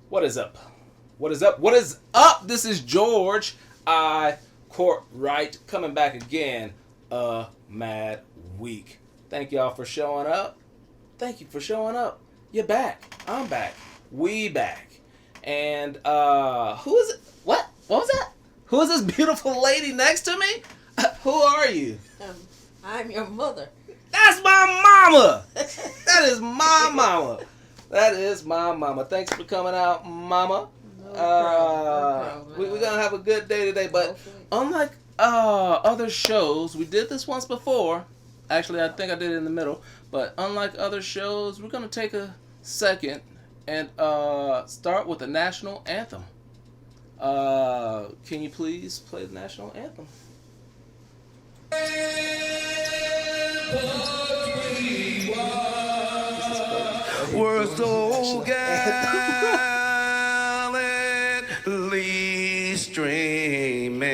What is up? What is up? What is up? This is George. Cortright coming back again. A mad week. Thank y'all for showing up. Thank you for showing up. You're back. I'm back. We back. And who is it? What? What was that? Who is this beautiful lady next to me? Who are you? I'm your mother. That's my mama. That is my mama. That is my mama. Thanks for coming out, mama. No problem. We're gonna have a good day today, but unlike other shows, we did this once before. Actually, I think I did it in the middle. But unlike other shows, we're gonna take a second and start with the national anthem. Can you please play the national anthem? We're so gallantly streaming,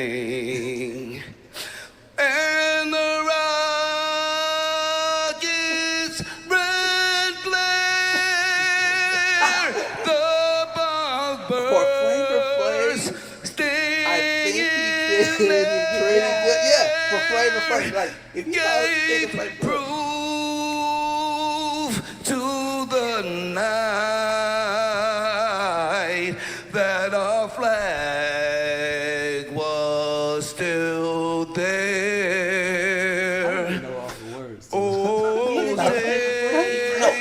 and the rockets red flare, the bomb burst, I think he did pretty good. Yeah, for Flavor Flav. Like, if you gave Flavor proof to the night that our flag was still there. I don't even know all the words. Oh,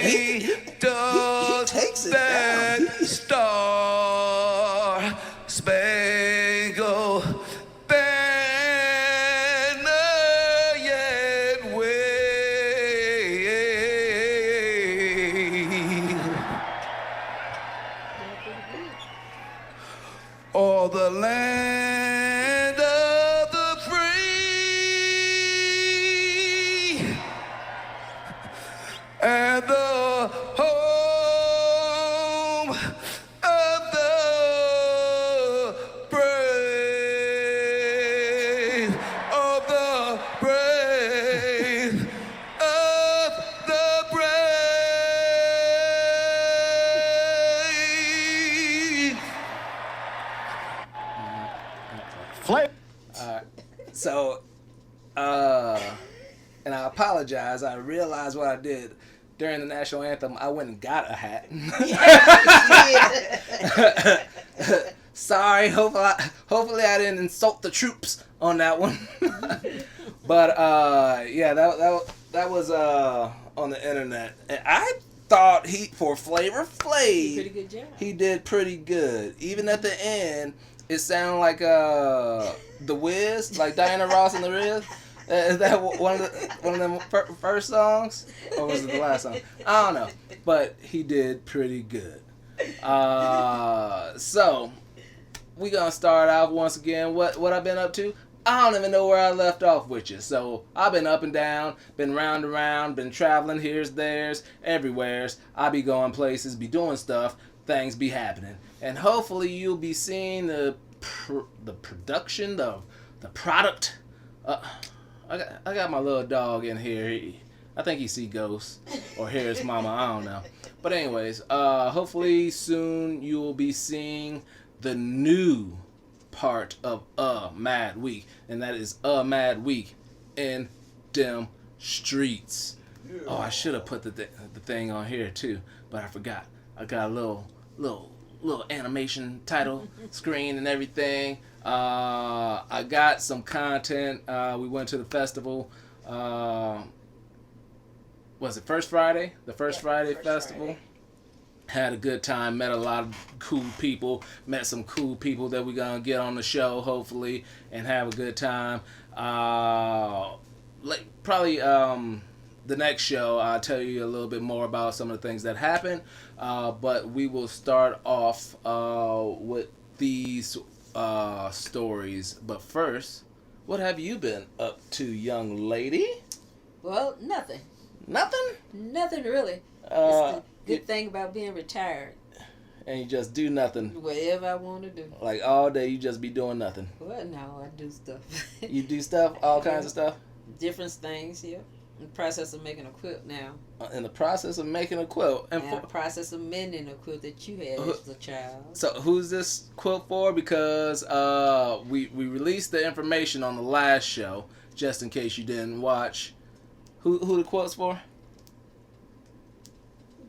he takes it that down. star spangled banner yet wave. All the land of the free and the home of the brave, of the brave, of the brave. Flip. So, and I apologize. I realized what I did during the national anthem. I went and got a hat. Sorry. Hopefully I didn't insult the troops on that one. But yeah, that was on the internet, and I thought for Flavor Flav, Pretty good job. he did pretty good. Even at the end, it sounded like The Wiz, like Diana Ross and The Wiz. Is that one of them first songs, or was it the last song? I don't know, but he did pretty good. So we gonna start out once again. What I've been up to? I don't even know where I left off with you. So I've been up and down, been round and round, been traveling here's, there's, everywheres. I be going places, be doing stuff, things be happening, and hopefully you'll be seeing the production, the product. I got my little dog in here. I think he see ghosts or hear his mama. I don't know. But anyways, hopefully soon you will be seeing the new part of A Mad Week, and that is A Mad Week in them streets. Oh, I should have put the thing on here too, but I forgot. I got a little animation title screen and everything. I got some content. We went to the festival. Was it First Friday? The First Friday festival. Friday. Had a good time. Met a lot of cool people. Met some cool people that we're gonna get on the show hopefully and have a good time. Probably the next show I'll tell you a little bit more about some of the things that happened. But we will start off with these stories. But first, what have you been up to, young lady? Well, nothing. Nothing? Nothing really. It's the good thing about being retired. And you just do nothing. Whatever I want to do. Like all day you just be doing nothing. Well, no, I do stuff. You do stuff, all kinds of stuff? Different things, yeah. In the process of making a quilt now. In the process of making a quilt. And the process of mending a quilt that you had as a child. So who's this quilt for? Because we released the information on the last show, just in case you didn't watch. Who the quilt's for?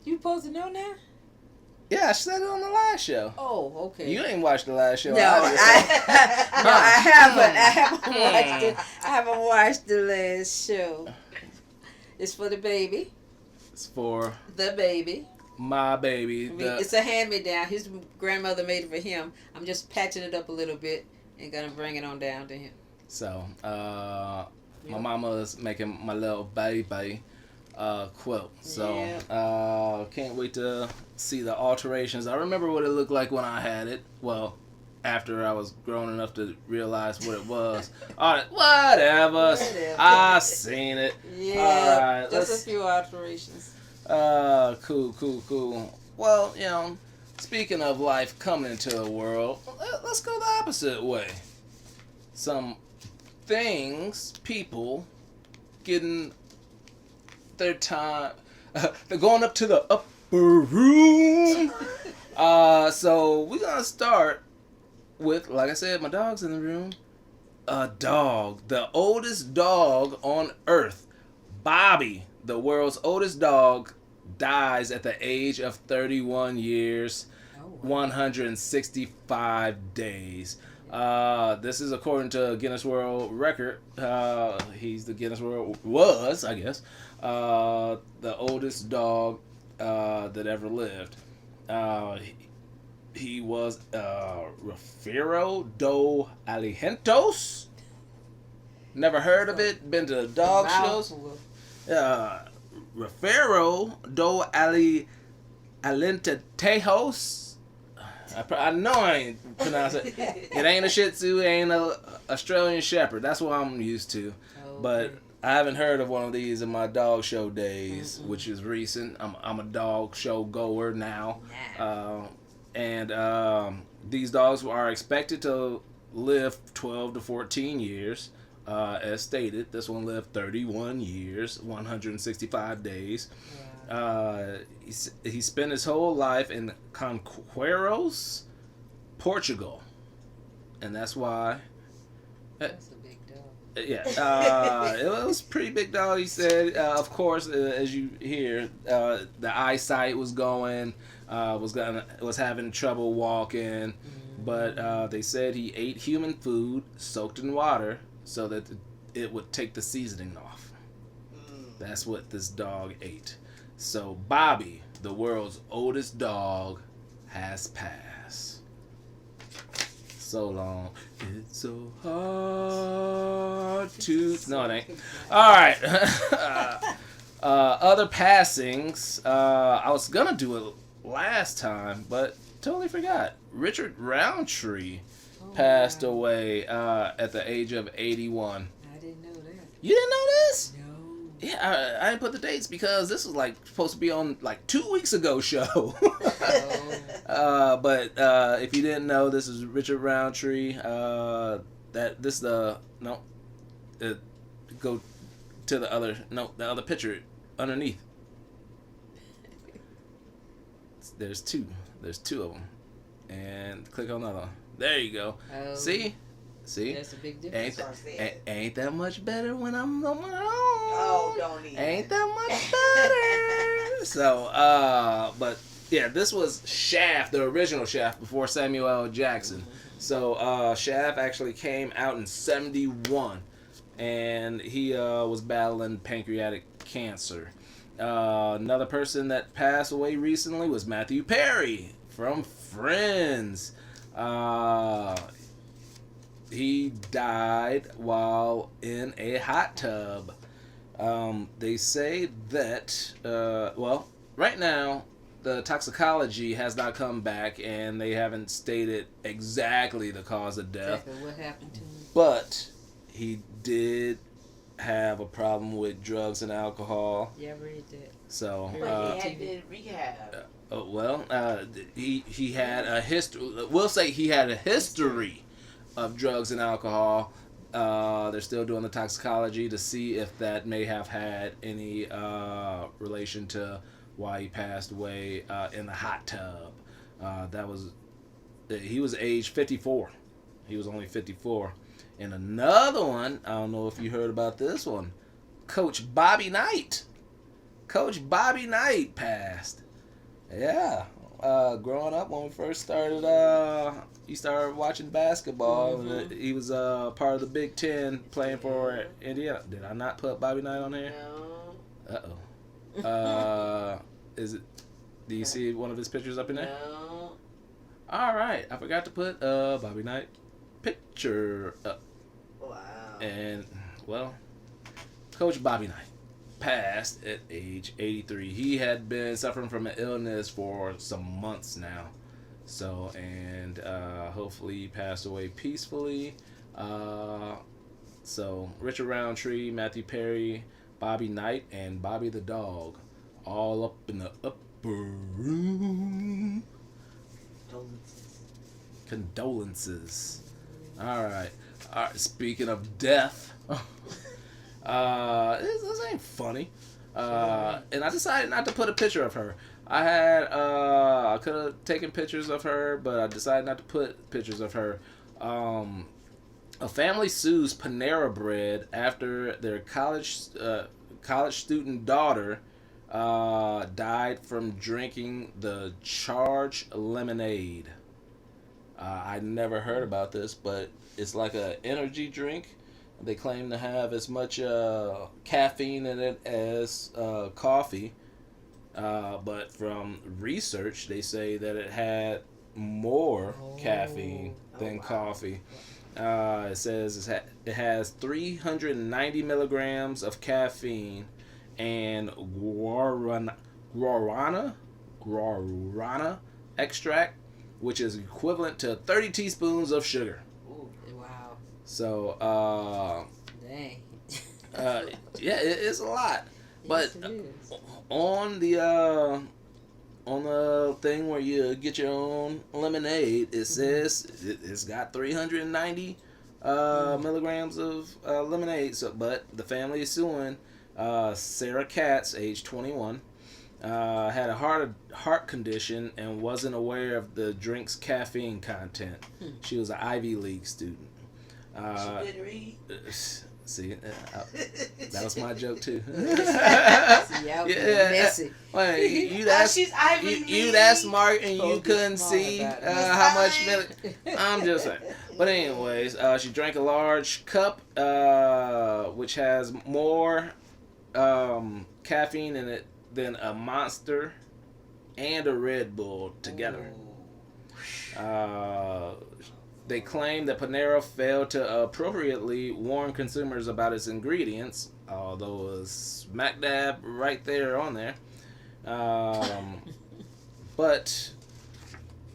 You supposed to know now? Yeah, I said it on the last show. Oh, okay. You ain't watched the last show. No, I haven't. I haven't watched the last show. It's for the baby. It's for the baby. My baby. It's a hand-me-down. His grandmother made it for him. I'm just patching it up a little bit and gonna bring it on down to him. So, my mama's making my little baby quilt. So, can't wait to see the alterations. I remember what it looked like when I had it. Well, after I was grown enough to realize what it was. All right, whatever. I seen it. Yeah, all right, just a few alterations. Cool. Well, you know, speaking of life coming into the world, let's go the opposite way. Some things, people, getting their time. They're going up to the upper room. So we're gonna start with, like I said, my dog's in the room. A dog, the oldest dog on Earth, Bobi, the world's oldest dog, dies at the age of 31 years, 165 days. This is according to Guinness World Record. He's the Guinness World I guess, the oldest dog that ever lived. He was Rafiro do Alimentos. Never heard of it. Been to dog shows. Rafiro do Alimentos. I know I ain't pronouncing it. It ain't a Shih Tzu. It ain't a Australian Shepherd. That's what I'm used to. But I haven't heard of one of these in my dog show days, which is recent. I'm a dog show goer now. And these dogs are expected to live 12 to 14 years, as stated. This one lived 31 years, 165 days. He spent his whole life in Conqueiros, Portugal. And that's why... That's a big dog. It was a pretty big dog, he said. Of course, as you hear, the eyesight was going... was having trouble walking, but they said he ate human food soaked in water so that it would take the seasoning off. That's what this dog ate. So Bobi, the world's oldest dog, has passed. So long. It's so hard to... No, it ain't. All right. Other passings. I was gonna do it last time, but totally forgot. Richard Roundtree passed away at the age of 81. I didn't know that. You didn't know this? No. Yeah, I didn't put the dates because this was like supposed to be on like 2 weeks ago show. But if you didn't know, this is Richard Roundtree. Go to the other picture underneath. There's two of them, and click on another one. There you go. See, that's a big difference. Ain't that much better when I'm on my own. Oh, don't even. Ain't that much better. So, but yeah, this was Shaft, the original Shaft before Samuel L. Jackson. So Shaft actually came out in 1971, and he was battling pancreatic cancer. Another person that passed away recently was Matthew Perry from Friends. He died while in a hot tub. They say that, right now, the toxicology has not come back, and they haven't stated exactly the cause of death. Exactly what happened to him. But he did have a problem with drugs and alcohol. Yeah, I read that. So, but he had to rehab. He had a history. We'll say he had a history of drugs and alcohol. They're still doing the toxicology to see if that may have had any relation to why he passed away in the hot tub. He was age 54. He was only 54. And another one, I don't know if you heard about this one, Coach Bobby Knight. Coach Bobby Knight passed. Yeah. Growing up, when we first started, you started watching basketball, and he was part of the Big Ten playing for Indiana. Did I not put Bobby Knight on there? No. Uh-oh. Is it? Do you see one of his pictures up in there? No. All right, I forgot to put Bobby Knight picture up. Wow. And well, Coach Bobby Knight passed at age 83. He had been suffering from an illness for some months now. So, and hopefully he passed away peacefully. So, Richard Roundtree, Matthew Perry, Bobby Knight, and Bobby the dog, all up in the upper room. Condolences. All right. Speaking of death, this ain't funny. And I decided not to put a picture of her. I could have taken pictures of her, but I decided not to put pictures of her. A family sues Panera Bread after their college student daughter died from drinking the charged lemonade. I never heard about this, but it's like an energy drink. They claim to have as much caffeine in it as coffee. But from research, they say that it had more caffeine than coffee. It says it has 390 milligrams of caffeine and guarana extract, which is equivalent to 30 teaspoons of sugar. Ooh, wow. So, dang. yeah, it's a lot. But Yes, it is. on the thing where you get your own lemonade, it says it's got 390 milligrams of lemonade. So, but the family is suing Sarah Katz, age 21. Had a heart condition and wasn't aware of the drink's caffeine content. She was an Ivy League student. She didn't read. See, that was my joke too. Yeah, messy. Wait, you'd ask Margaret and you couldn't see how much milk. I'm just saying. But anyways, she drank a large cup, which has more caffeine in it than a Monster and a Red Bull together. They claim that Panera failed to appropriately warn consumers about its ingredients, although it was smack dab right there on there. But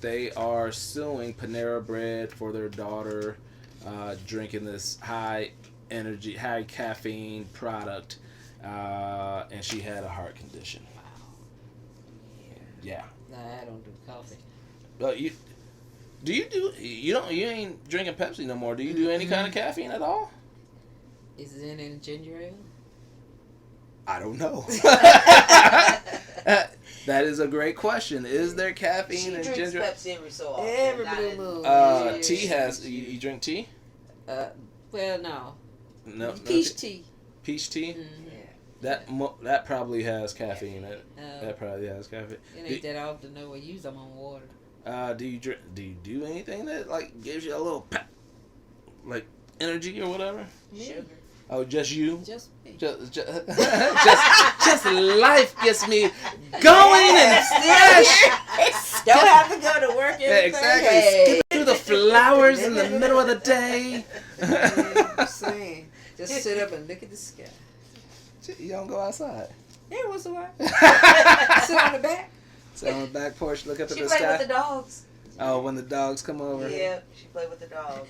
they are suing Panera Bread for their daughter drinking this high energy, high caffeine product, and she had a heart condition. Wow. Yeah. Nah, I don't do coffee. But you ain't drinking Pepsi no more. Do you do any kind of caffeine at all? Is it in ginger ale? I don't know. That is a great question. Is there caffeine in ginger? She drinks Pepsi every so often. Every not blue in- moon. Tea has. You drink tea? Well, no. No. Peach tea. Peach tea. Mm-hmm. That probably has caffeine in it. Oh. That probably has caffeine. It ain't that often though. We use them on water. Do you do anything that like gives you a little pep, like energy or whatever? Sugar. Oh, just you? Just me. Just life gets me going and fresh. Don't have to go to work every Yeah, exactly. day. Skip through the flowers in the middle of the day. I'm saying, just sit up and look at the sky. You don't go outside. Yeah, once in a while. Sit on the back. Sit on the back porch, look up at She the played sky. with the dogs. Oh, when the dogs come over. Yeah, she played with the dog.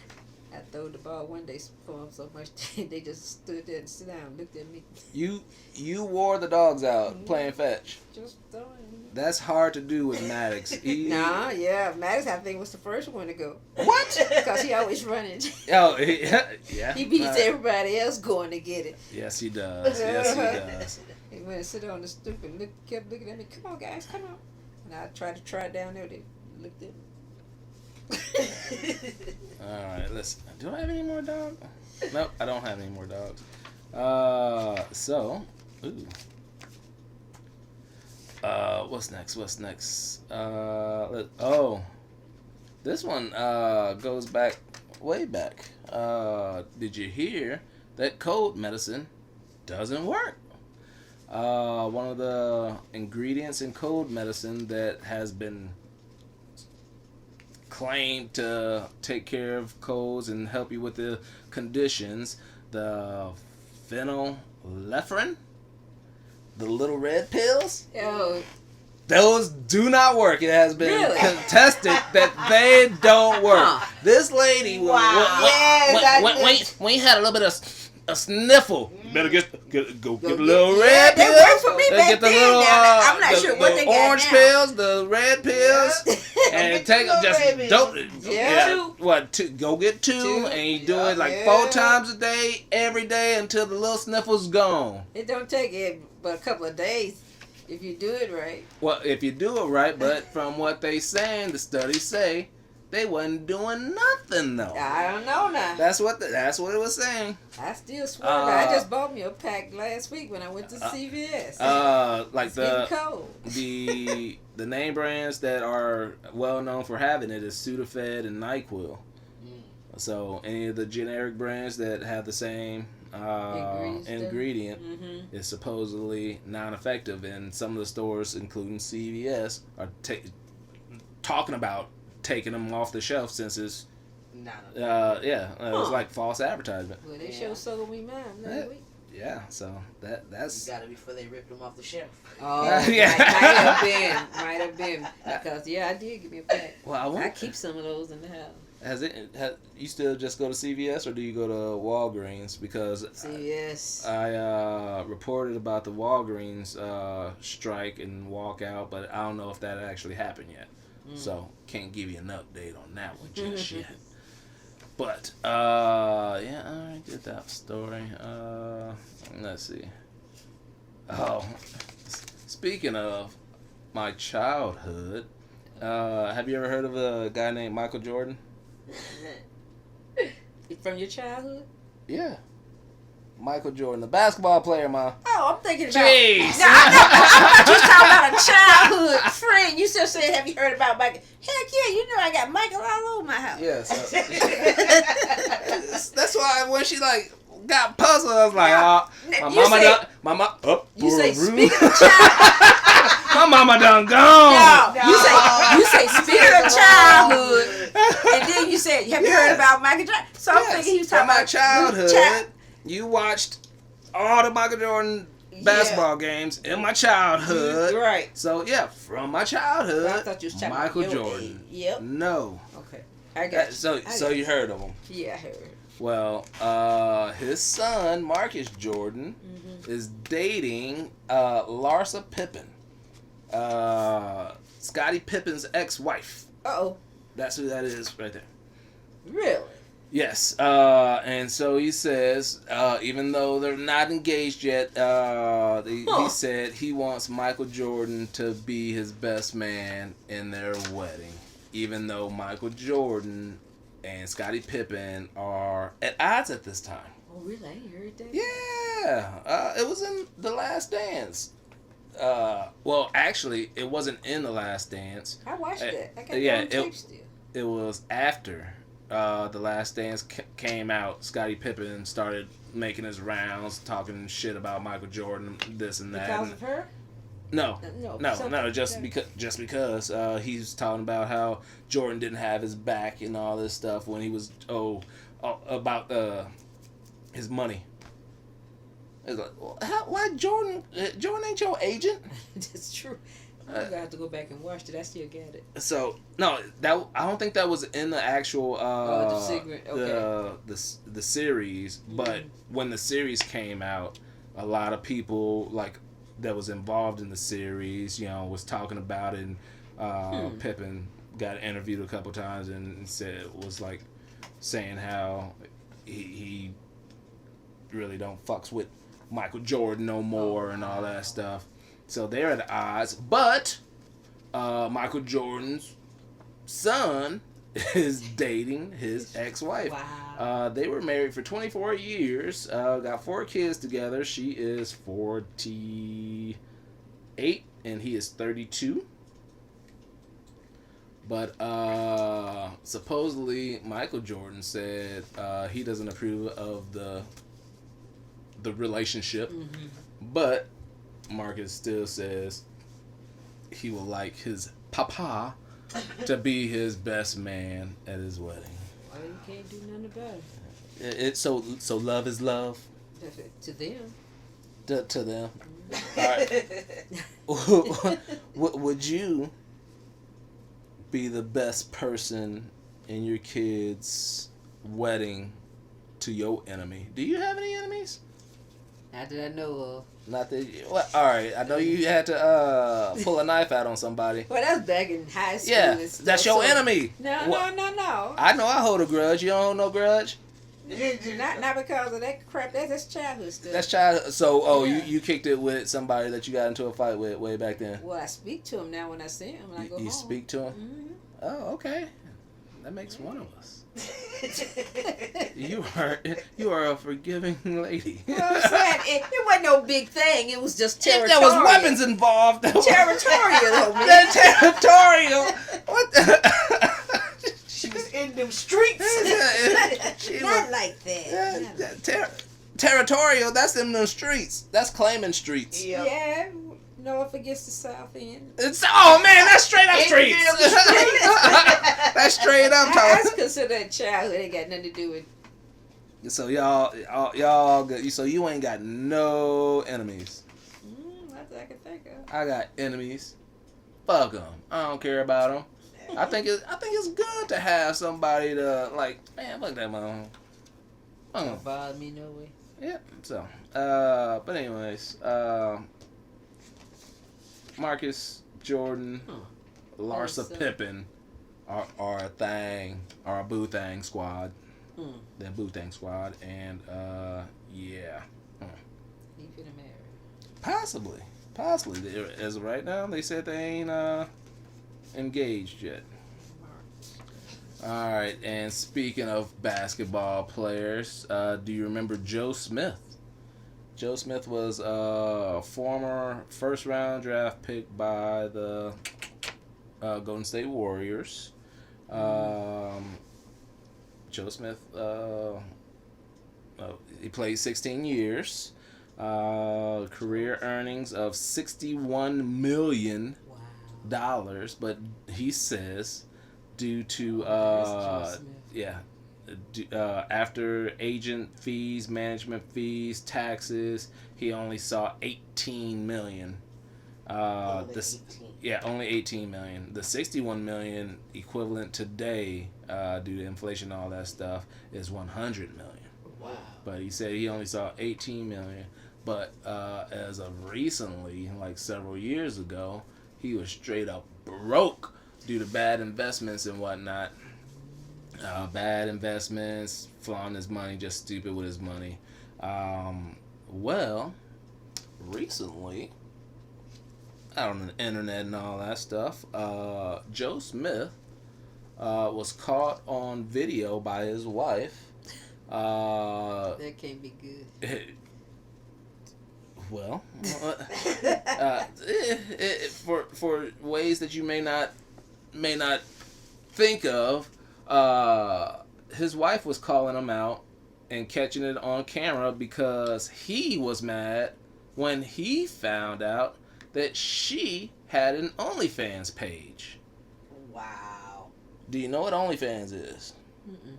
I threw the ball one day for them so much they just stood there and sit down and looked at me. You wore the dogs out playing fetch. Just throwing. That's hard to do with Maddox. Maddox I think was the first one to go. What? Because he always running. Oh, yeah. He beats everybody else going to get it. Yes, he does. Yes, he does. He went and sit on the stoop and kept looking at me. Come on, guys, come on. And I tried to try it down there. They looked at me. All right, listen. Do I have any more dogs? Nope, I don't have any more dogs. What's next? This one goes back, way back. Did you hear that cold medicine doesn't work? One of the ingredients in cold medicine that has been claimed to take care of colds and help you with the conditions, the phenylephrine, the little red pills. Oh. Those do not work. It has been contested that they don't work. This lady, when you had a little bit of a sniffle, you better get a little red They pills. work for me back Get the then. little, I'm not sure what they got orange now. pills, the red pills, and take them. Just don't. Go get two, and you do it like 4 times a day, every day until the little sniffle's gone. It don't take it but a couple of days if you do it right. Well, if you do it right, but from what they saying, the studies say they wasn't doing nothing though. I don't know now. That's what it was saying. I still swear I just bought me a pack last week when I went to CVS. Like it's getting cold. the name brands that are well known for having it is Sudafed and NyQuil. So any of the generic brands that have the same ingredient is supposedly non-effective, and some of the stores, including CVS, are talking about taking them off the shelf since it's it's like false advertisement. Well, they show sold me mine last week. Yeah, so that's gotta be before they ripped them off the shelf. Oh, might have been because I did give me a pack. Well, I keep some of those in the house. You still just go to CVS or do you go to Walgreens? Because CVS. I reported about the Walgreens strike and walkout, but I don't know if that actually happened yet. So can't give you an update on that one just yet. But I did that story. Let's see. Oh, speaking of my childhood, have you ever heard of a guy named Michael Jordan? From your childhood? Yeah. Michael Jordan, the basketball player, Ma. Oh, I'm thinking about... Jeez. No, I thought you was talking about a childhood friend. You still said, have you heard about Michael? Heck yeah, you know I got Michael all over my house. Yes. That's why when she got puzzled, I was like, You say speaking of childhood. My mama done gone. No. You say speaking of childhood, and then you said, have you heard about Michael Jordan? So I'm thinking he was talking about childhood. You watched all the Michael Jordan basketball games in my childhood. Right. So from my childhood. I thought you was talking Michael about Jordan. Yep. No. Okay. I got you. So you heard of him? Yeah, I heard. Well, his son Marcus Jordan is dating Larsa Pippen, Scottie Pippen's ex-wife. Uh-oh. That's who that is right there. Really? Yes, and so he says, even though they're not engaged yet, he said he wants Michael Jordan to be his best man in their wedding, even though Michael Jordan and Scottie Pippen are at odds at this time. Oh, really? I ain't heard that. Yeah, it was in The Last Dance. Well, actually, it wasn't in The Last Dance. I watched it. I got it on tape still. It was after The Last Dance came out. Scottie Pippen started making his rounds, talking shit about Michael Jordan, this and that. Because of her? No, just because he's talking about how Jordan didn't have his back and all this stuff when he was about his money. It's like, why Jordan? Jordan ain't your agent. That's true. I'm gonna have to go back and watch it. I still get it. So no, that I don't think that was in the actual the secret. Okay. the series, but when the series came out, a lot of people like that was involved in the series, was talking about it. And Pippen got interviewed a couple times and said was like saying how he really don't fucks with Michael Jordan no more and all that stuff. So they're at odds, but Michael Jordan's son is dating his ex-wife. Wow. They were married for 24 years, got 4 kids together. She is 48 and he is 32. But supposedly Michael Jordan said he doesn't approve of the relationship, but Marcus still says he would like his papa to be his best man at his wedding. Well, you can't do nothing about it. It's so love is love To them. to them. All right. Would you be the best person in your kid's wedding to your enemy? Do you have any enemies? Not that I know of. Not that. Well, all right. I know you had to pull a knife out on somebody. Well, that's back in high school. Yeah, and stuff, that's your so- enemy. No. I know. I hold a grudge. You don't hold no grudge. Not because of that crap. That's childhood stuff. That's child. So, Yeah. you kicked it with somebody that you got into a fight with way back then. Well, I speak to him now when I see him. When I go You home. speak to him. Mm-hmm. Oh, okay. That makes one of us. You are a forgiving lady. You know what I'm saying? It wasn't no big thing. It was just If territorial. there was weapons involved. Territorial, though, man. The territorial. What? She was in them streets. Not like that. Territorial. That's in them streets. That's claiming streets. Yeah. Yeah. North against the south end. Man, that's straight up streets. That's straight up That's talk. considered childhood. It got nothing to do with. So y'all good. So you ain't got no enemies. Not that I can think of. I got enemies. Fuck them. I don't care about them. I think it's good to have somebody to like. Man, fuck that mom. Don't bother me no way. Yeah. So, but anyways, Marcus, Jordan, Larsa, Larsa. Pippen are a thing, are a boo thang squad. They're boo thang squad, and yeah. You finna marry. Possibly. As of right now, they said they ain't engaged yet. All right, and speaking of basketball players, do you remember Joe Smith? Joe Smith was a former first-round draft pick by the Golden State Warriors. Joe Smith, he played 16 years. Career earnings of $61 million. Wow. But he says due to after agent fees, management fees, taxes, he only saw 18 million. Only 18 million. The 61 million equivalent today, due to inflation and all that stuff, is 100 million. Wow. But he said he only saw 18 million. But as of recently, like several years ago, he was straight up broke due to bad investments and whatnot. Bad investments, flaunting his money, just stupid with his money. Well, recently, out on the internet and all that stuff, Joe Smith was caught on video by his wife. That can't be good. Well, for ways that you may not think of, his wife was calling him out and catching it on camera because he was mad when he found out that she had an OnlyFans page. Wow. Do you know what OnlyFans is? Mm-mm.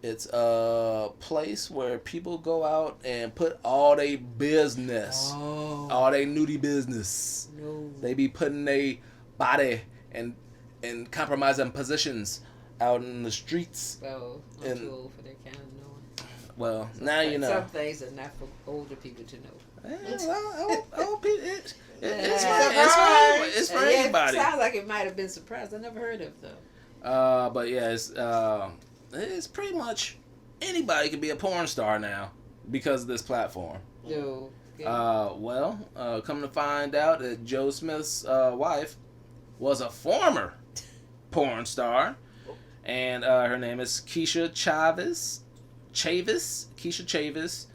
It's a place where people go out and put all their business, all their nudie business. No. They be putting their body in compromising positions out in the streets. Well, I'm too old for that kind of knowing. Well, now you know. Some things are not for older people to know. It's for anybody. It sounds like it might have been surprised. I never heard of it, though. But yeah, it's pretty much anybody can be a porn star now because of this platform. No. Come to find out that Joe Smith's wife was a former porn star, and her name is Keisha Chavis. Keisha Chavis.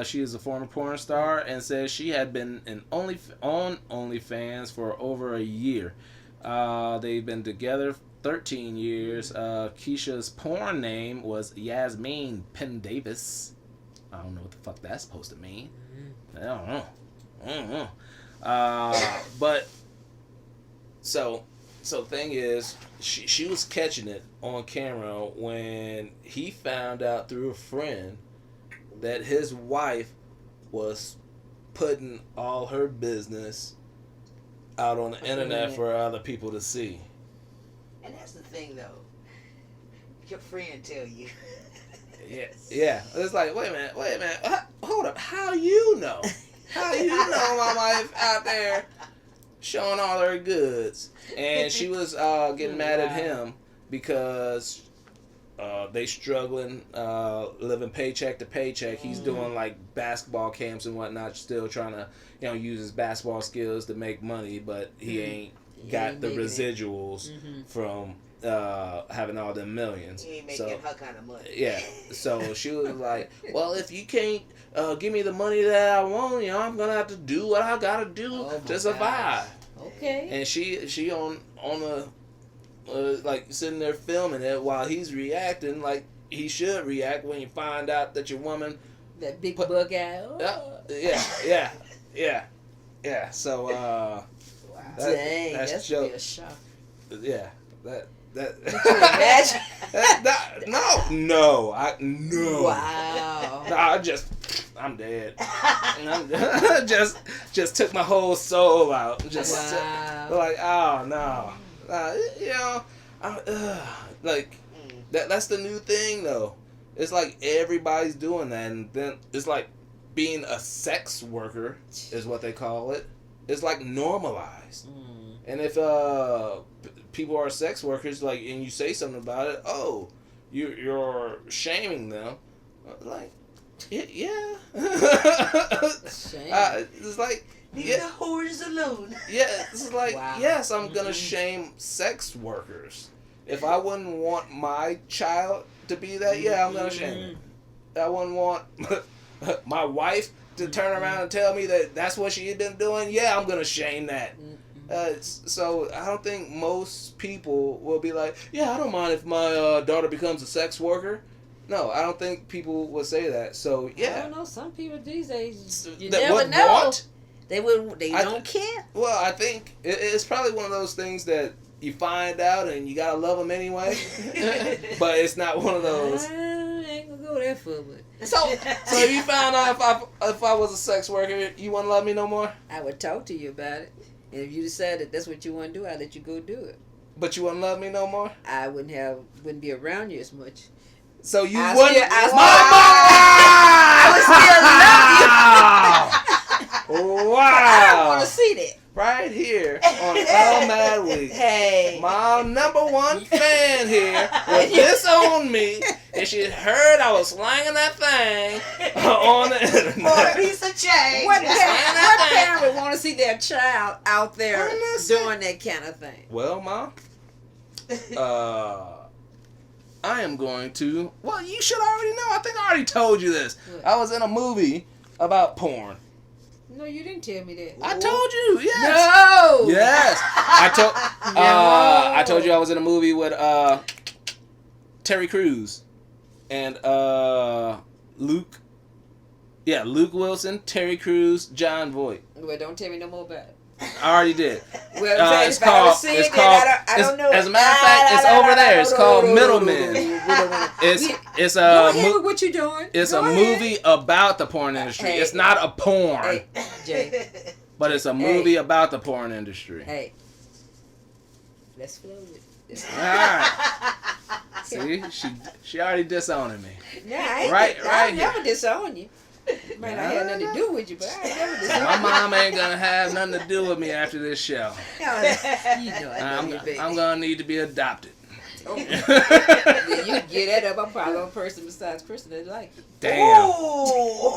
She is a former porn star and says she had been on OnlyFans for over a year. They've been together 13 years. Keisha's porn name was Yasmin Penn Davis. I don't know what the fuck that's supposed to mean. I don't know. But so thing is, she was catching it on camera when he found out through a friend that his wife was putting all her business out on the internet for other people to see. And that's the thing, though. Your friend tell you. Yeah. It's like, wait a minute. Hold up. How you know? How you know my wife out there showing all her goods? And she was getting mad at him because they struggling, living paycheck to paycheck. He's doing like basketball camps and whatnot, still trying to, use his basketball skills to make money, but he ain't got the residuals from having all them millions. He ain't making her kind of money. Yeah. So she was like, well, if you can't give me the money that I want, I'm gonna have to do what I gotta do to survive. Gosh. Okay. And she on a like sitting there filming it while he's reacting like he should react when you find out that your woman that big bug out. Yeah. So wow. Dang, that's be a shock. Yeah. That imagine? No. Wow. No, I'm dead. just took my whole soul out. Like, oh no. That's the new thing though. It's like everybody's doing that, and then it's like being a sex worker is what they call it. It's like normalized. And if people are sex workers, like, and you say something about it, you're shaming them. Like, yeah. It's like, leave the whores alone. Yeah, it's like, wow. Yes, I'm gonna shame sex workers. If I wouldn't want my child to be that, I'm gonna shame it. I wouldn't want my wife to turn around and tell me that that's what she had been doing. Yeah, I'm gonna shame that. So I don't think most people will be like, yeah, I don't mind if my daughter becomes a sex worker. No, I don't think people would say that. So yeah, I don't know. Some people these days, you that never know. Want? They don't care. Well, I think it's probably one of those things that you find out and you gotta love them anyway. But it's not one of those. I ain't gonna go there for it. So if you found out if I was a sex worker, you wouldn't love me no more? I would talk to you about it. And if you decided that's what you want to do, I'd let you go do it. But you wouldn't love me no more? I wouldn't be around you as much. So you I wouldn't... would still love you. Wow! I want to see that. Right here on All Mad Week. Hey. My number one fan here was disowned me, and she heard I was slanging that thing on the internet. For a piece of change. What parent would want to see their child out there doing that kind of thing? Well, Mom, I am going to... Well, you should already know. I think I already told you this. What? I was in a movie about porn. No, you didn't tell me that. I told you, yes. No. Yes. I told you I was in a movie with Terry Crews and Luke. Yeah, Luke Wilson, Terry Crews, John Voight. Well, don't tell me no more about it. I already did. Well, it's called. I don't know. As a matter of fact, it's over there. It's called Middlemen. don't want to. It's Go a ahead with what you doing. it's Go a ahead. movie about the porn industry. Hey, it's not a porn, Hey, Jay. but it's a movie about the porn industry. Hey. Let's flow it. All right. See, she already disowning me. Nah, I ain't Right I here. never disown you. Might not have nothing to do with you, but I ain't never disown My you. mom ain't gonna have nothing to do with me after this show. You know I know you, baby. I'm gonna need to be adopted. Then you get that up. I'm probably the only person besides Kristen that like it. Damn. Ooh.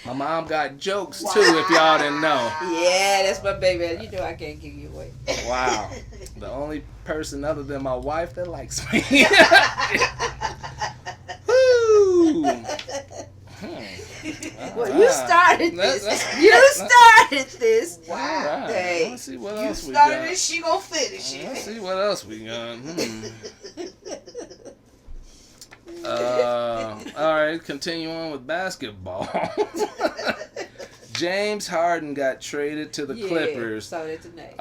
My mom got jokes too, if y'all didn't know. Yeah, that's my baby. You know I can't give you away. Wow. The only person other than my wife that likes me. Woo. Well, you started Let's- this. You started this. All right. Hey. Let's see what You else we started got. it, she gonna finish Let's it. see what else we got. All right, continue on with basketball. James Harden got traded to the Clippers. Saw that tonight.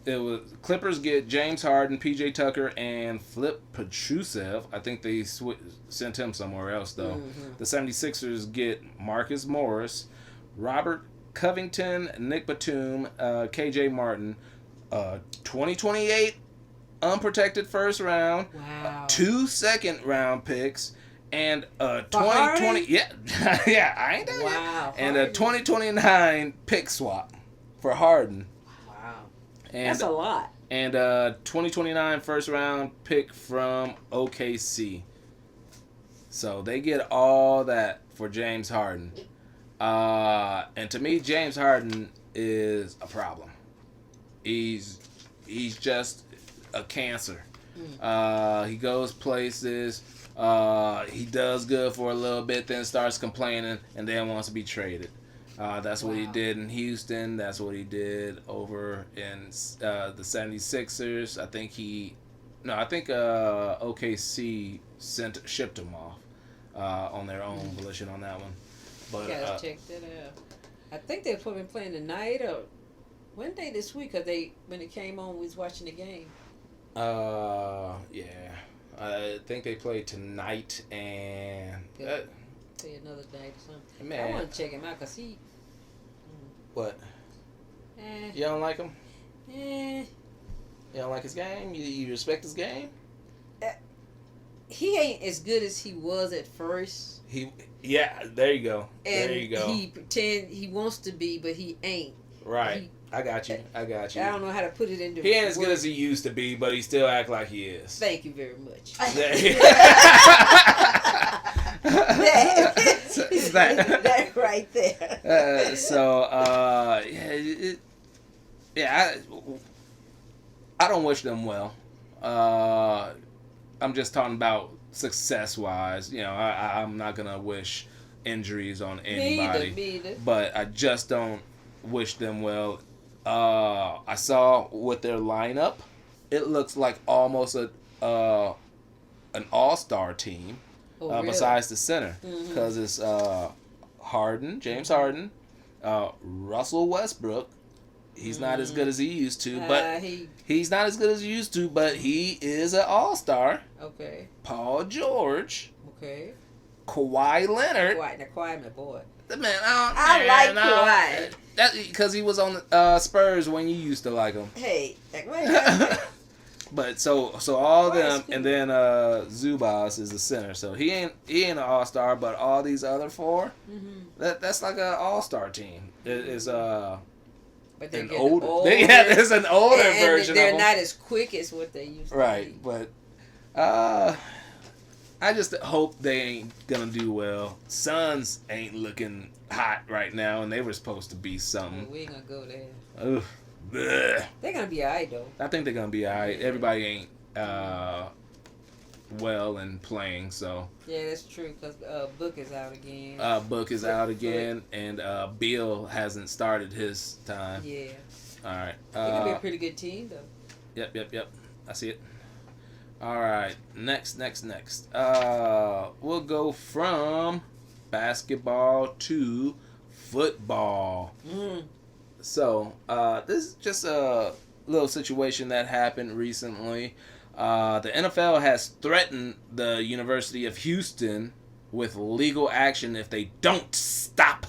It was Clippers get James Harden, PJ Tucker, and Flip Petrusev. I think they sent him somewhere else though. Mm-hmm. The 76ers get Marcus Morris, Robert Covington, Nick Batum, KJ Martin, 2028 unprotected first round, Wow. 2 second-round picks, and a For 2020 yeah, I ain't done yet. Wow. And a 2029 pick swap for Harden. Wow. And That's a lot. and a 2029 first round pick from OKC. So they get all that for James Harden. And to me, James Harden is a problem. He's just a cancer. He goes places. He does good for a little bit, then starts complaining, and then wants to be traded. That's what he did in Houston. That's what he did over in the 76ers. I think OKC shipped him off on their own volition on that one. But Gotta check that out. I think they've been playing tonight or one day this week because when it came on, we was watching the game. yeah. I think they play tonight and Say another night or something. man. I want to check him out because he. What? Eh, You don't like him? eh. You don't like his game? You respect his game? He ain't as good as he was at first. Yeah, there you go. And there you go. he pretend he wants to be, but he ain't. Right. I got you. I don't know how to put it into He ain't as good words. as he used to be, but he still act like he is. Thank you very much. that right there. I don't wish them well. I'm just talking about success-wise. You know, I'm not gonna wish injuries on anybody, Me either. but I just don't wish them well. I saw with their lineup, it looks like almost an all-star team. Oh, really? Besides the center, because it's Harden, James Harden, Russell Westbrook. He's not as good as he used to, but he's not as good as he used to, but he is an all-star. Okay. Paul George, Okay. Kawhi Leonard. Kawhi, my boy. The man, I like Kawhi. That because he was on the Spurs when you used to like him. Hey, wait. But so all of them, Kawhi's and then Zubas is the center. So he ain't an all-star, but all these other four, that's like an all-star team. It's But they're an getting older. older. There's an older and version they're of them. not as quick as what they used to be. Right, but I just hope they ain't gonna do well. Suns ain't looking hot right now, and they were supposed to be something. We ain't gonna go there. Ugh. Bleh. They're gonna be alright though. I think they're gonna be alright. Everybody ain't well and playing, so Yeah, that's true. Cause Book is out again. Book is out again, and Beal hasn't started his time. Yeah, All right. they're gonna be a pretty good team though. Yep. I see it. All right. Next. We'll go from basketball to football. So, this is just a little situation that happened recently. The NFL has threatened the University of Houston with legal action if they don't stop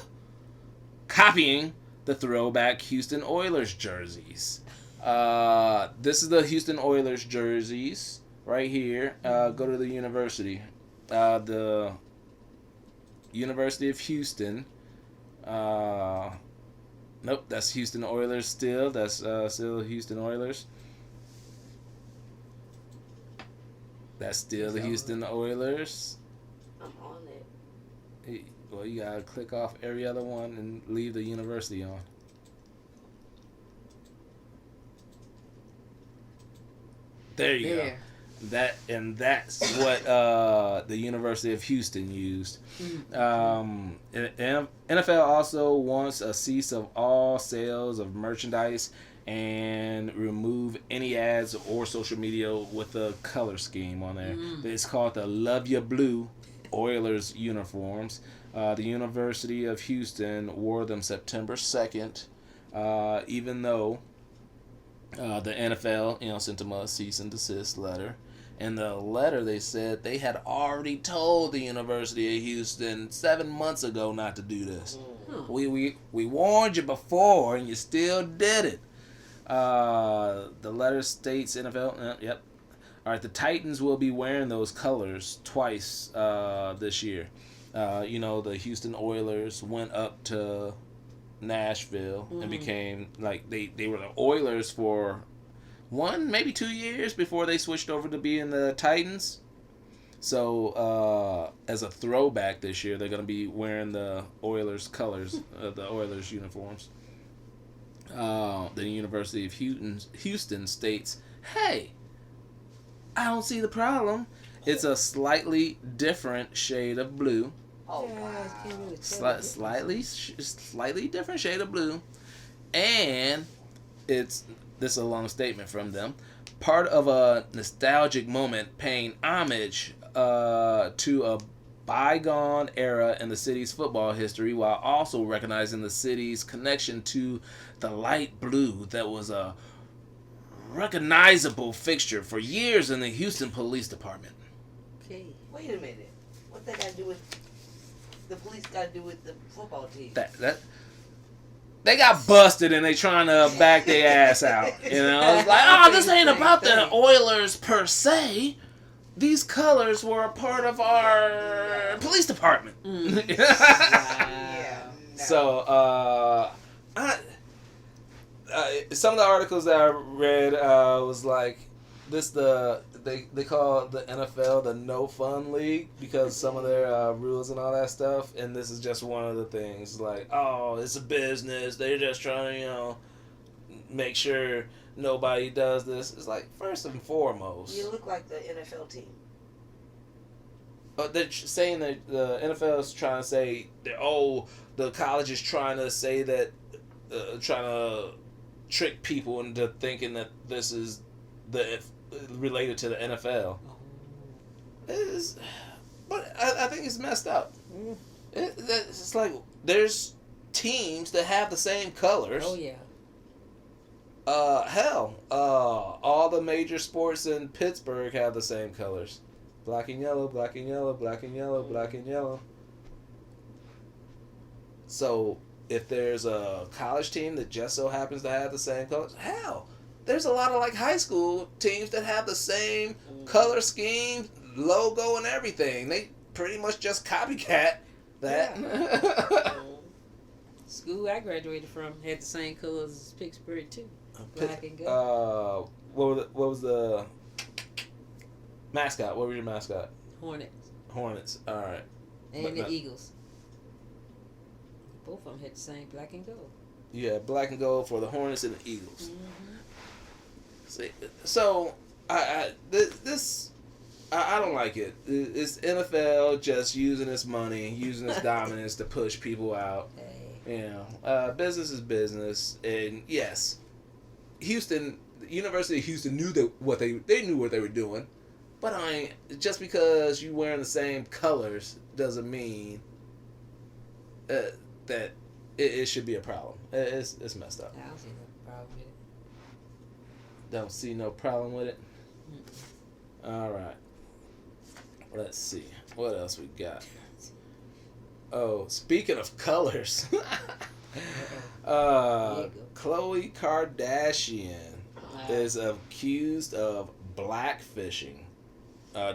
copying the throwback Houston Oilers jerseys. This is the Houston Oilers jerseys right here. Go to the university. The University of Houston. Nope, that's Houston Oilers still. That's still Houston Oilers. That's still the Houston Oilers. I'm on it. Well, you gotta click off every other one and leave the university on. There you go. That's what the University of Houston used. NFL also wants a cease of all sales of merchandise and remove any ads or social media with a color scheme on there. It's called the Love Ya Blue Oilers uniforms. The University of Houston wore them September 2nd, even though the NFL, sent them a cease and desist letter. In the letter, they said they had already told the University of Houston 7 months ago not to do this. We warned you before, and you still did it. The letter states NFL. Yep. All right. The Titans will be wearing those colors twice this year. The Houston Oilers went up to Nashville and became they were the Oilers for 1, maybe 2 years before they switched over to being the Titans. So as a throwback this year, they're going to be wearing the Oilers colors, the Oilers uniforms. The University of Houston states, "Hey, I don't see the problem. It's a slightly different shade of blue. Oh, wow. Slightly different shade of blue, and this is a long statement from them. Part of a nostalgic moment, paying homage to a bygone era in the city's football history, while also recognizing the city's connection to the light blue that was a recognizable fixture for years in the Houston Police Department." Okay. Wait a minute. What that got to do with the police? Got to do with the football team? That they got busted and they trying to back their ass out. It's like, this ain't about the Oilers per se. These colors were a part of our police department. Yeah. No. So, some of the articles that I read was like, they call the NFL the no fun league because some of their rules and all that stuff, and this is just one of the things. Like, it's a business. They're just trying to, make sure nobody does this. It's like, first and foremost, You look like the NFL team. they're saying that the NFL is trying to say that, the college is trying to say that, trying to trick people into thinking that this is related to the NFL. But I think it's messed up. It's like there's teams that have the same colors. Oh yeah. All the major sports in Pittsburgh have the same colors. Black and yellow, black and yellow, black and yellow, black and yellow. So if there's a college team that just so happens to have the same colors, there's a lot of high school teams that have the same color scheme, logo, and everything. They pretty much just copycat that. Yeah. School I graduated from had the same colors as Pittsburgh too. Black and gold. What was the mascot? What was your mascot? Hornets. All right. And the Eagles. Both of them had the same black and gold. Yeah, black and gold for the Hornets and the Eagles. See, so I don't like it. It's NFL just using its money, using its dominance to push people out. Business is business, and yes, Houston, the University of Houston knew they knew what they were doing, but just because you wearing the same colors doesn't mean that it should be a problem. It's messed up. I don't see no problem with it. Don't see no problem with it. All right. Let's see. What else we got? Oh, speaking of colors. Khloe Kardashian is accused of blackfishing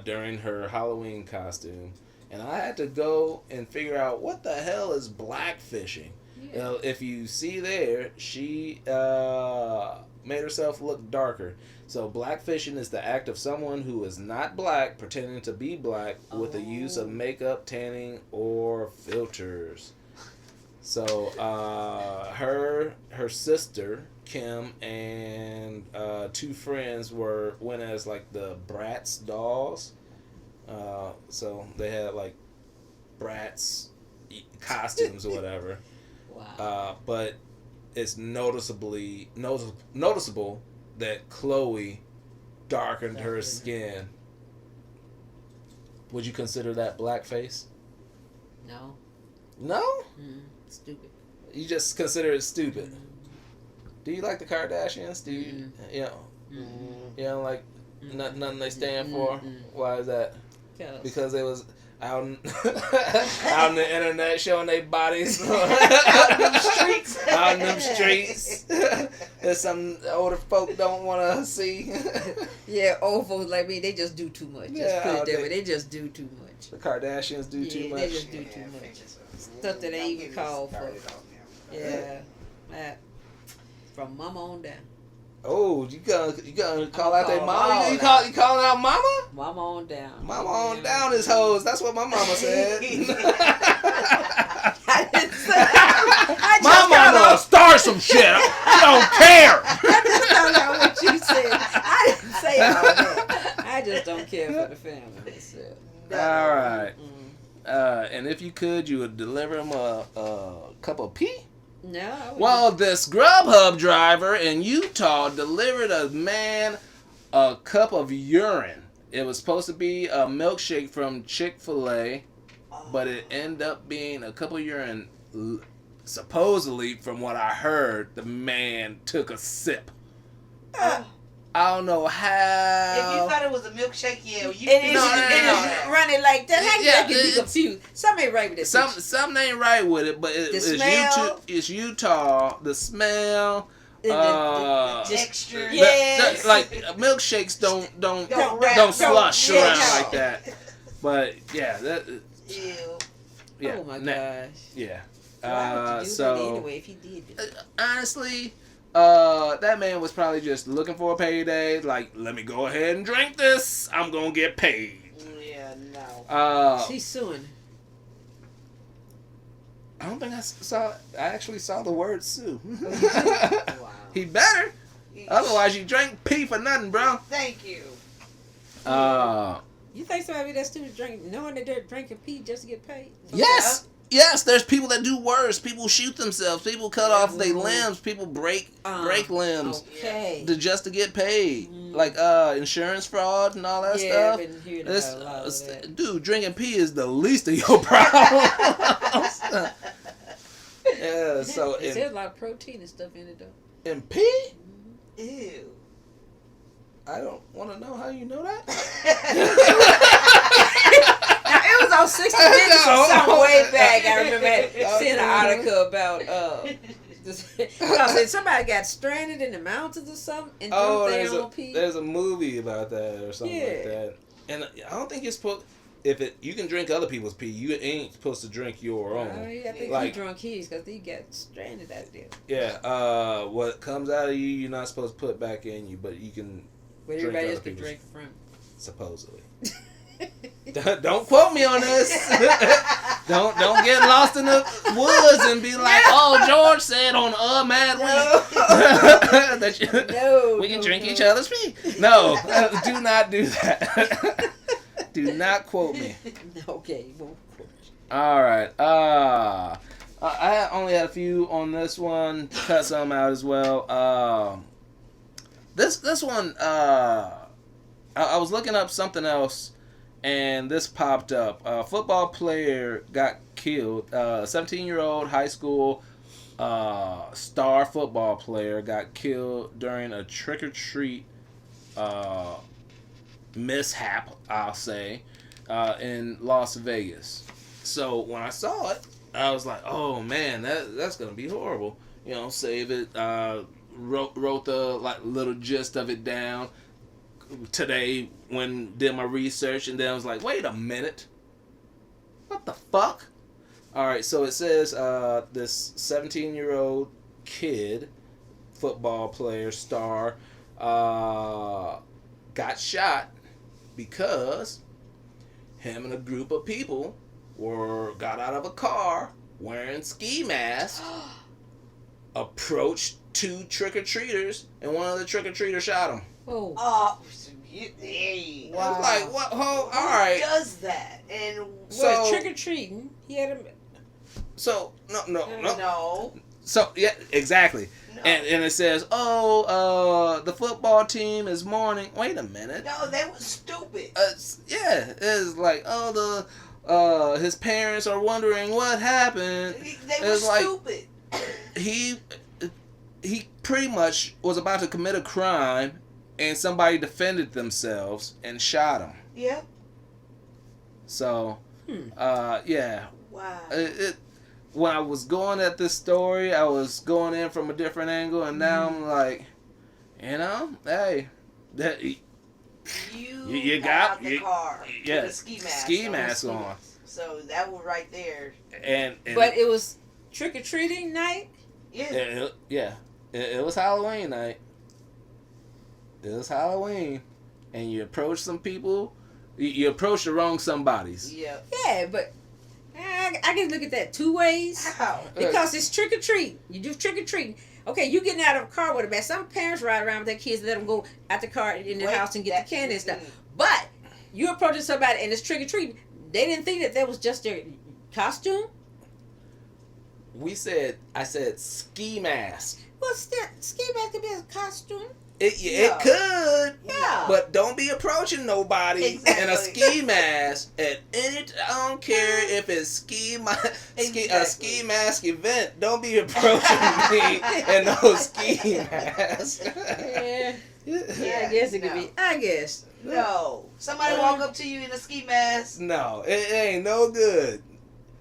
during her Halloween costume. And I had to go and figure out what the hell is blackfishing. Yeah. If you see there, she made herself look darker. So blackfishing is the act of someone who is not black pretending to be black with the use of makeup, tanning, or filters. So her sister Kim and two friends went as like the Bratz dolls. So they had like Bratz costumes or whatever. Wow. But it's noticeable that Khloe darkened her skin. Would you consider that blackface? No. No? Stupid. You just consider it stupid. Do you like the Kardashians? Do you? You know, you know, like nothing they stand for. Why is that? Because they was out on the internet showing their bodies out in them streets. Out in them streets. There's some older folk don't want to see. Yeah, old folks like me, they just do too much. Just put it that way. They just do too much. The Kardashians do too much. They just do too much. Stuff that they even call for. Yeah. From mama on down. Oh, you gonna call out their mama? You calling out mama? Mama on down. Mama on down is hoes. That's what my mama said. I didn't say. My mama start some shit. I don't care. I just found out what you said. I didn't say all that. I just don't care for the family myself. All right. And if you could, you would deliver him a cup of pee? No. Well, this Grubhub driver in Utah delivered a man a cup of urine. It was supposed to be a milkshake from Chick-fil-A, but it ended up being a cup of urine. Supposedly, from what I heard, the man took a sip. I don't know how. If you thought it was a milkshake, yeah, you run it like that. How you get be confused? Something ain't right with it. Something ain't right with it, but it's Utah. The smell, the texture, like milkshakes don't slush around like that. But yeah, oh my gosh. Yeah. Why would you do that anyway if he did it? Honestly. That man was probably just looking for a payday. Like, let me go ahead and drink this. I'm gonna get paid. Yeah, no. She's suing. I don't think I actually saw the word sue. Wow. He better. Otherwise, you drink pee for nothing, bro. Thank you. You think somebody that student drink knowing that they're drinking pee just to get paid? Yes. Yes, there's people that do worse. People shoot themselves. People cut off their limbs. People break limbs just to get paid. Like insurance fraud and all that stuff. Yeah, I've been hearing about a lot of that. Dude, drinking pee is the least of your problems. Yeah, so there's a lot of protein and stuff in it though. In pee? Ew. I don't want to know how you know that. Now, it was on 60 Minutes or something way back. I remember seeing an article about somebody got stranded in the mountains or something and drunk their own pee. There's a movie about that or something like that. And I don't think you're supposed. You can drink other people's pee, you ain't supposed to drink your own. I think he drunk his because he got stranded out there. Yeah. What comes out of you, you're not supposed to put back in you, but you can. But everybody else can drink from. Supposedly. Don't quote me on this. don't get lost in the woods and be like, oh, George said on Mad Week that we can drink each other's pee. No, do not do that. Do not quote me. Okay, won't quote you. All right. I only had a few on this one. Cut some out as well. This one, I was looking up something else, and this popped up. A football player got killed. 17-year-old high school star football player got killed during a trick-or-treat mishap, I'll say, in Las Vegas. So when I saw it, I was like, "Oh man, that's gonna be horrible." Save it. Wrote the little gist of it down today when did my research, and then I was like, "Wait a minute, what the fuck?" All right, so it says this 17-year-old kid, football player, star, got shot because him and a group of people got out of a car wearing ski masks, approached two trick-or-treaters, and one of the trick-or-treaters shot him. Oh. Hey. Wow. I was like, what? All right. Who does that? And so trick-or-treating, he had a... So, no. No. So, yeah, exactly. No. And it says, the football team is mourning. Wait a minute. No, they were stupid. Yeah, it's like, his parents are wondering what happened. They were stupid. He pretty much was about to commit a crime, and somebody defended themselves and shot him. Yep. So, yeah. Wow. When I was going at this story, I was going in from a different angle, and now I'm like, hey, that you got out the car with a ski mask on. So that was right there. And but it was trick-or-treating night? Yeah. It was Halloween night. It was Halloween. And you approach some people, you approach the wrong somebodies. Yeah. Yeah, but I can look at that two ways. How? Because it's trick-or-treat. You do trick-or-treating. Okay, you getting out of a car with a bag. Some parents ride around with their kids and let them go out the car in their house and get the candy and stuff. But you approaching somebody and it's trick-or-treating. They didn't think that was just their costume. I said ski mask. Well, ski mask could be a costume. It could, yeah. But don't be approaching nobody in a ski mask at any. I don't care if it's a ski mask event. Don't be approaching me in no ski mask. Yeah, I guess it could be. I guess no. Somebody walk up to you in a ski mask. No, it ain't no good.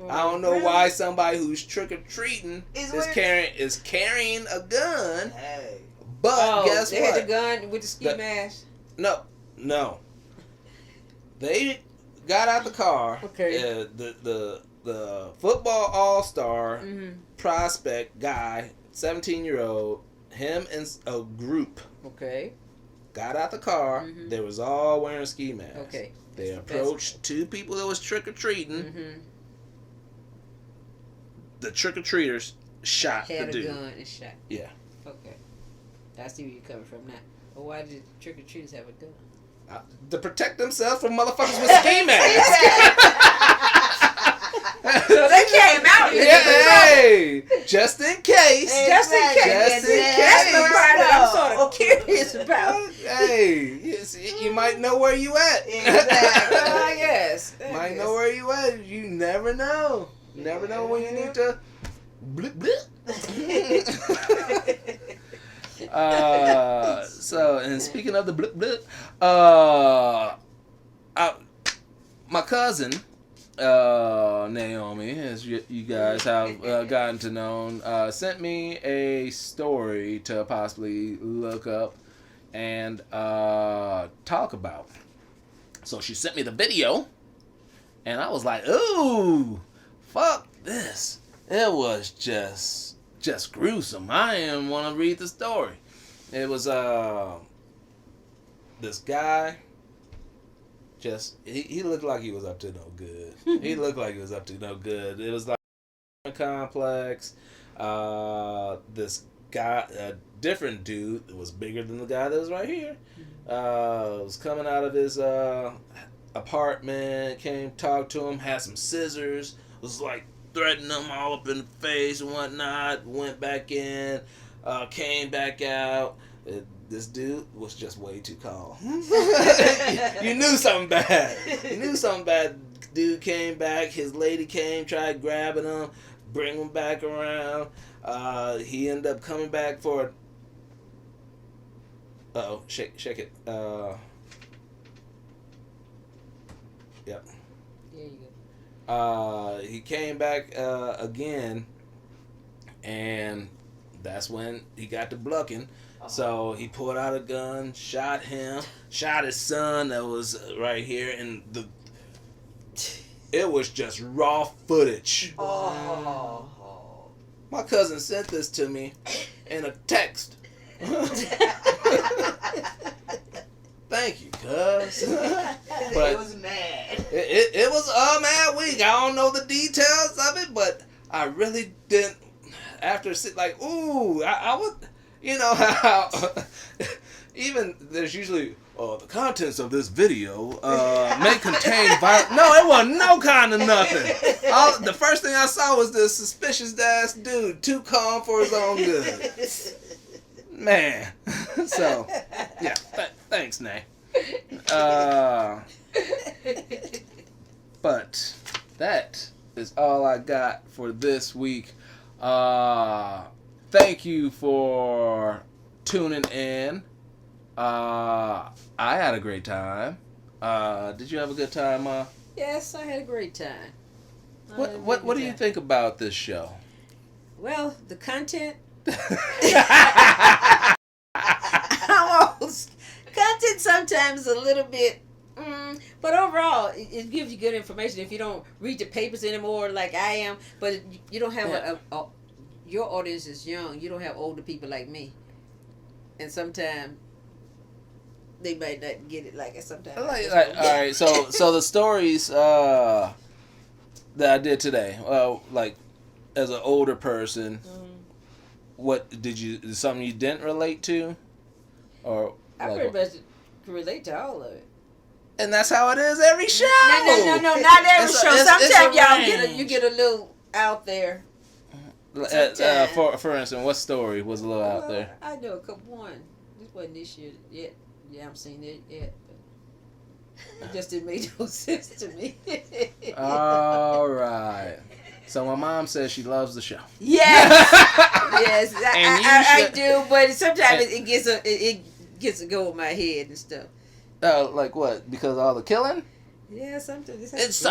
I don't know why somebody who's trick or treating is carrying a gun. Hey. But guess they what? Had the gun with the ski mask. No. They got out the car. Okay. The football all-star prospect guy, 17-year-old, him and a group. Okay. Got out the car. They was all wearing ski masks. Okay. They approached two people that was trick or treating. The trick or treaters shot the dude. Had a gun and shot. Yeah. Okay. I see where you're coming from now. But why did trick-or-treaters have a gun? To protect themselves from motherfuckers with ski masks. So they came out. Hey, just in case. Just in case. That's the part that I'm sort of curious about. Hey, you might know where you at. Exactly. I guess. Might know where you at. You never know. Never know when you need to blip blip. So, and speaking of the blip blip, my cousin Naomi, as you guys have gotten to know, sent me a story to possibly look up and talk about. So she sent me the video, and I was like, ooh, fuck this. It was just gruesome. I didn't want to read the story. It was this guy. He looked like he was up to no good. He looked like he was up to no good. It was like a complex. This guy, a different dude, that was bigger than the guy that was right here. Was coming out of his apartment. Came, talked to him, had some scissors. Was like threatening him all up in the face and whatnot. Went back in, came back out. This dude was just way too calm. You knew something bad. You knew something bad. Dude came back. His lady came, tried grabbing him, bring him back around. He ended up coming back for. Yep. There you go. He came back again, and that's when he got to Blucking. So he pulled out a gun, shot him, shot his son that was right here, and it was just raw footage. Oh. My cousin sent this to me in a text. Thank you, cuz. But it was mad. It was a mad week. I don't know the details of it, but I really didn't. After like, ooh, I would, you know how even there's usually the contents of this video may contain violence. No, it wasn't no kind of nothing. The first thing I saw was this suspicious ass dude, too calm for his own good. Man. So, yeah, thanks, Nay. But that is all I got for this week. Thank you for tuning in. I had a great time. Did you have a good time, Ma? Yes, I had a great time. What do you think about this show? Well, the content. Content sometimes a little bit, but overall, it gives you good information if you don't read the papers anymore like I am. But you don't have your audience is young. You don't have older people like me, and sometimes they might not get it like it. Sometimes. All right, so the stories that I did today, like as an older person, what did something you didn't relate to, or I pretty much can relate to all of it. And that's how it is every show. No, not every show. Sometimes you get a little out there. For instance, what story was a little out there? I know a couple one. This wasn't this year yet. Yeah, I haven't seen it yet. But it just didn't make no sense to me. All right. So my mom says she loves the show. Yes, yes, I do. But sometimes it gets to go with my head and stuff. Like what? Because of all the killing? Yeah, sometimes it's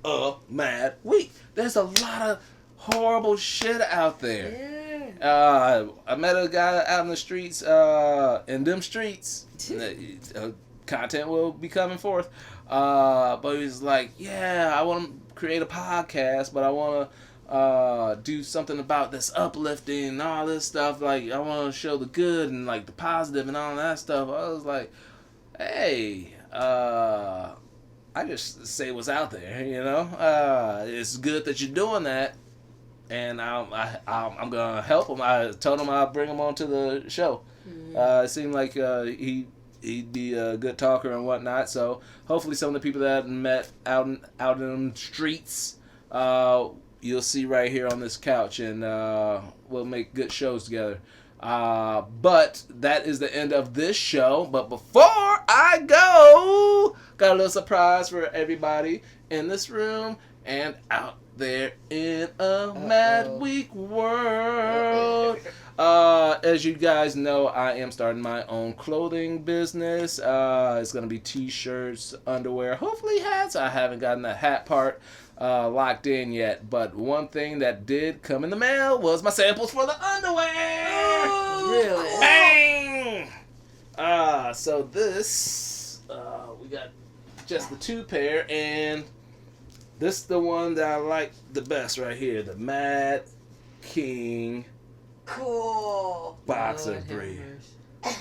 a mad week. There's a lot of horrible shit out there. Yeah. I met a guy out in the streets. In them streets, content will be coming forth. But he was like, "Yeah, I want to create a podcast, but I want to do something about this uplifting and all this stuff. Like, I want to show the good and like the positive and all that stuff." I was like, "Hey, I just say what's out there, you know. It's good that you're doing that, and I'm gonna help him." I told him I'll bring him onto the show. It seemed like he'd be a good talker and whatnot. So hopefully, some of the people that I met out in the streets, you'll see right here on this couch, and we'll make good shows together. But that is the end of this show. But before I go, got a little surprise for everybody in this room and out there in a mad week world. As you guys know, I am starting my own clothing business. It's going to be t-shirts, underwear, hopefully hats. I haven't gotten the hat part locked in yet, but one thing that did come in the mail was my samples for the underwear. Really? Bang! So this, we got just the 2 pair, and this is the one that I like the best right here, the Mad King Cool boxer brief. I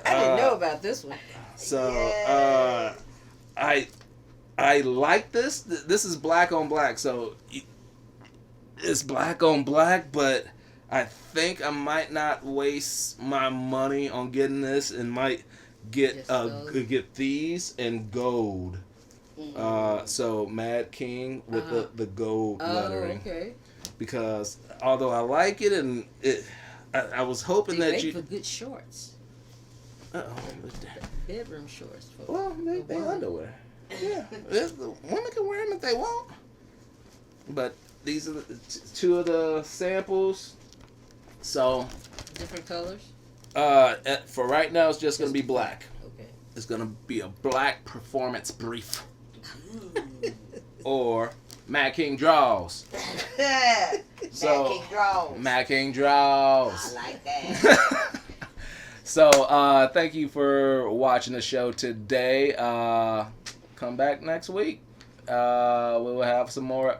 didn't know about this one. So, I like this. This is black on black, so it's black on black, but I think I might not waste my money on getting this, and might get these in gold. So Mad King with the gold lettering. Okay. Because although I like it, and I was hoping they that make you for good shorts. Bedroom shorts. Well, they underwear. Yeah, the women can wear them if they want. But these are the 2 of the samples. So different colors. For right now, it's just gonna be black. Okay. It's gonna be a black performance brief. Or Mad King Draws. So, King draws. Mad King Draws. I like that. So, thank you for watching the show today. Come back next week. We will have some more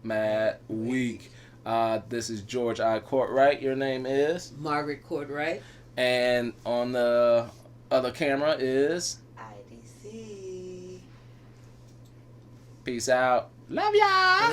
Mad Week. This is George I. Cortright. Your name is? Margaret Cortright. And on the other camera is? IDC. Peace out. Love ya!